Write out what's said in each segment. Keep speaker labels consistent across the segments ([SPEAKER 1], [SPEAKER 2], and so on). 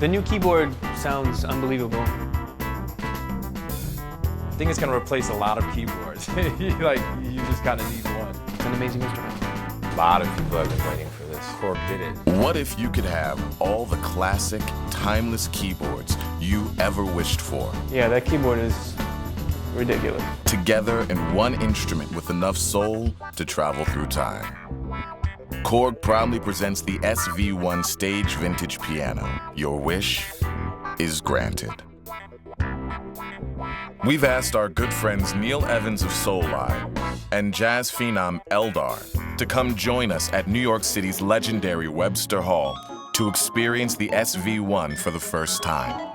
[SPEAKER 1] The new keyboard sounds unbelievable.
[SPEAKER 2] I think it's going to replace a lot of keyboards. You just kind of need one.
[SPEAKER 1] It's an amazing instrument.
[SPEAKER 2] A lot of people have been waiting for this. Korg did it.
[SPEAKER 3] What if you could have all the classic, timeless keyboards you ever wished for?
[SPEAKER 1] Yeah, that keyboard is ridiculous.
[SPEAKER 3] Together in one instrument with enough soul to travel through time. Korg proudly presents the SV-1 Stage Vintage Piano. Your wish is granted. We've asked our good friends Neil Evans of Soul Line and jazz phenom Eldar to come join us at New York City's legendary Webster Hall to experience the SV-1 for the first time.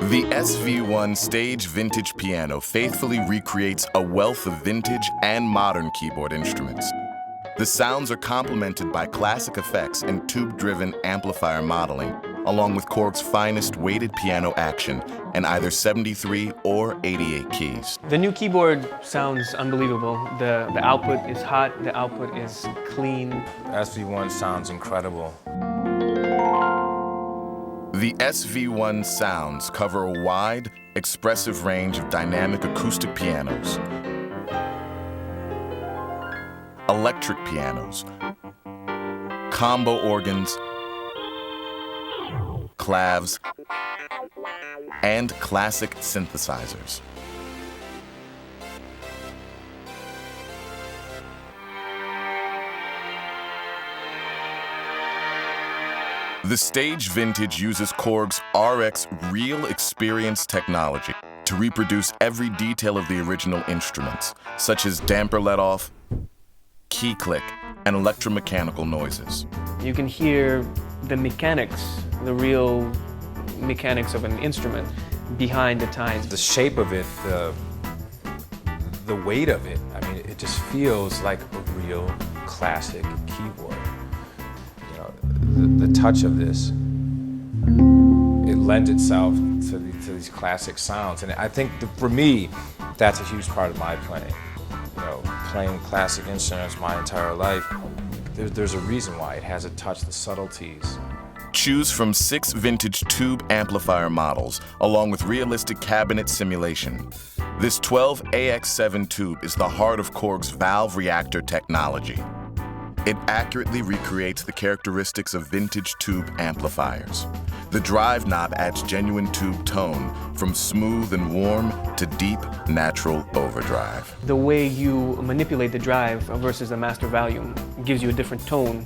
[SPEAKER 3] The SV-1 Stage Vintage Piano faithfully recreates a wealth of vintage and modern keyboard instruments. The sounds are complemented by classic effects and tube-driven amplifier modeling, along with Korg's finest weighted piano action in either 73 or 88 keys.
[SPEAKER 1] The new keyboard sounds unbelievable. The output is hot, the output is clean.
[SPEAKER 2] SV-1 sounds incredible.
[SPEAKER 3] The SV-1 sounds cover a wide, expressive range of dynamic acoustic pianos, electric pianos, combo organs, clavs, and classic synthesizers. The Stage Vintage uses Korg's RX Real Experience technology to reproduce every detail of the original instruments, such as damper let-off, key click, and electromechanical noises.
[SPEAKER 1] You can hear the mechanics, the real mechanics of an instrument behind the tines.
[SPEAKER 2] The shape of it, the weight of it, I mean, it just feels like a real classic keyboard. You know, the touch of this, it lends itself to these classic sounds. And I think for me, that's a huge part of my playing. You know, playing classic instruments my entire life, there's a reason why it has a touch, the subtleties.
[SPEAKER 3] Choose from 6 vintage tube amplifier models, along with realistic cabinet simulation. This 12 AX7 tube is the heart of Korg's valve reactor technology. It accurately recreates the characteristics of vintage tube amplifiers. The drive knob adds genuine tube tone, from smooth and warm to deep, natural overdrive.
[SPEAKER 1] The way you manipulate the drive versus the master volume gives you a different tone,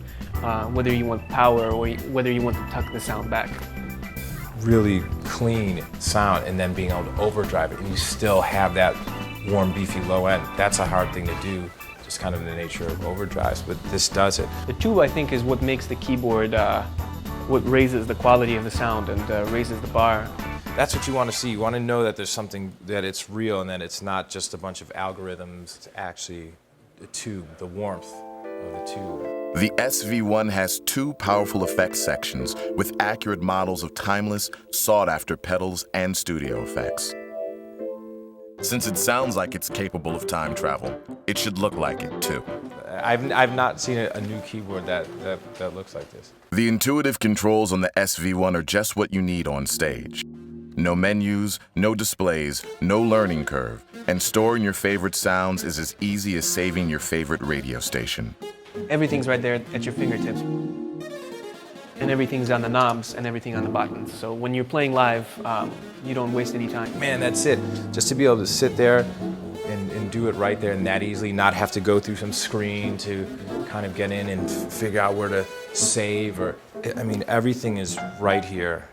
[SPEAKER 1] whether you want power or whether you want to tuck the sound back.
[SPEAKER 2] Really clean sound, and then being able to overdrive it, and you still have that warm, beefy low end. That's a hard thing to do, just kind of in the nature of overdrives, but this does it.
[SPEAKER 1] The tube, I think, is what makes the keyboard, what raises the quality of the sound and raises the bar.
[SPEAKER 2] That's what you want to see. You want to know that there's something, that it's real and that it's not just a bunch of algorithms. It's actually the tube, the warmth of the tube.
[SPEAKER 3] The SV-1 has 2 powerful effects sections with accurate models of timeless, sought-after pedals and studio effects. Since it sounds like it's capable of time travel, it should look like it too.
[SPEAKER 2] I've not seen a new keyboard that looks like this.
[SPEAKER 3] The intuitive controls on the SV-1 are just what you need on stage. No menus, no displays, no learning curve, and storing your favorite sounds is as easy as saving your favorite radio station.
[SPEAKER 1] Everything's right there at your fingertips. And everything's on the knobs and everything on the buttons. So when you're playing live, you don't waste any time.
[SPEAKER 2] Man, that's it. Just to be able to sit there and do it right there and that easily, not have to go through some screen to kind of get in and figure out where to save, or, I mean, everything is right here.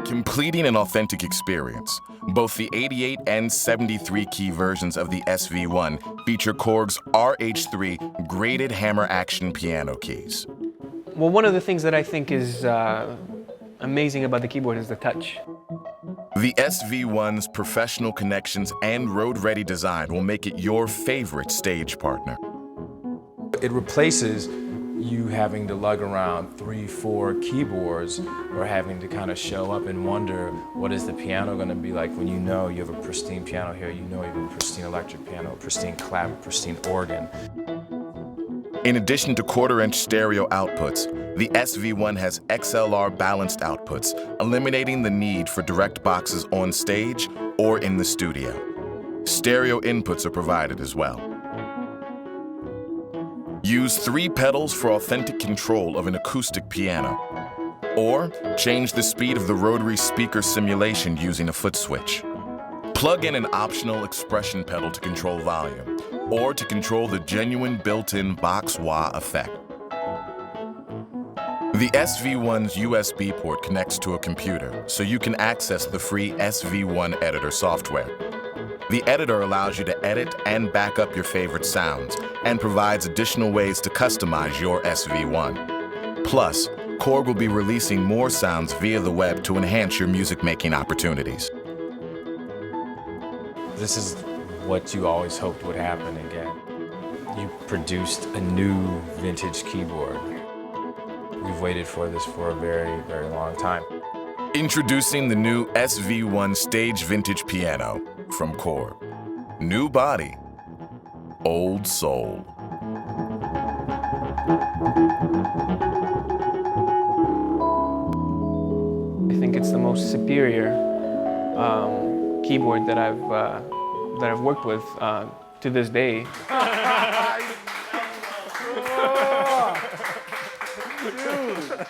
[SPEAKER 3] Completing an authentic experience, both the 88 and 73 key versions of the SV-1 feature Korg's RH3 graded hammer action piano keys.
[SPEAKER 1] Well, one of the things that I think is amazing about the keyboard is the touch.
[SPEAKER 3] The SV-1's professional connections and road-ready design will make it your favorite stage partner.
[SPEAKER 2] It replaces you having to lug around 3, 4 keyboards or having to kind of show up and wonder what is the piano going to be like when you know you have a pristine piano here, you know you have a pristine electric piano, a pristine clap, a pristine organ.
[SPEAKER 3] In addition to quarter-inch stereo outputs, the SV-1 has XLR balanced outputs, eliminating the need for direct boxes on stage or in the studio. Stereo inputs are provided as well. Use 3 pedals for authentic control of an acoustic piano, or change the speed of the rotary speaker simulation using a foot switch. Plug in an optional expression pedal to control volume, or to control the genuine built-in box wah effect. The SV-1's USB port connects to a computer, so you can access the free SV-1 editor software. The editor allows you to edit and back up your favorite sounds and provides additional ways to customize your SV-1. Plus, Korg will be releasing more sounds via the web to enhance your music-making opportunities.
[SPEAKER 2] This is what you always hoped would happen again. You produced a new vintage keyboard. We've waited for this for a very, very long time.
[SPEAKER 3] Introducing the new SV-1 Stage Vintage Piano from Korg. New body, old soul.
[SPEAKER 1] I think it's the most superior keyboard that I've worked with to this day.
[SPEAKER 4] Dude.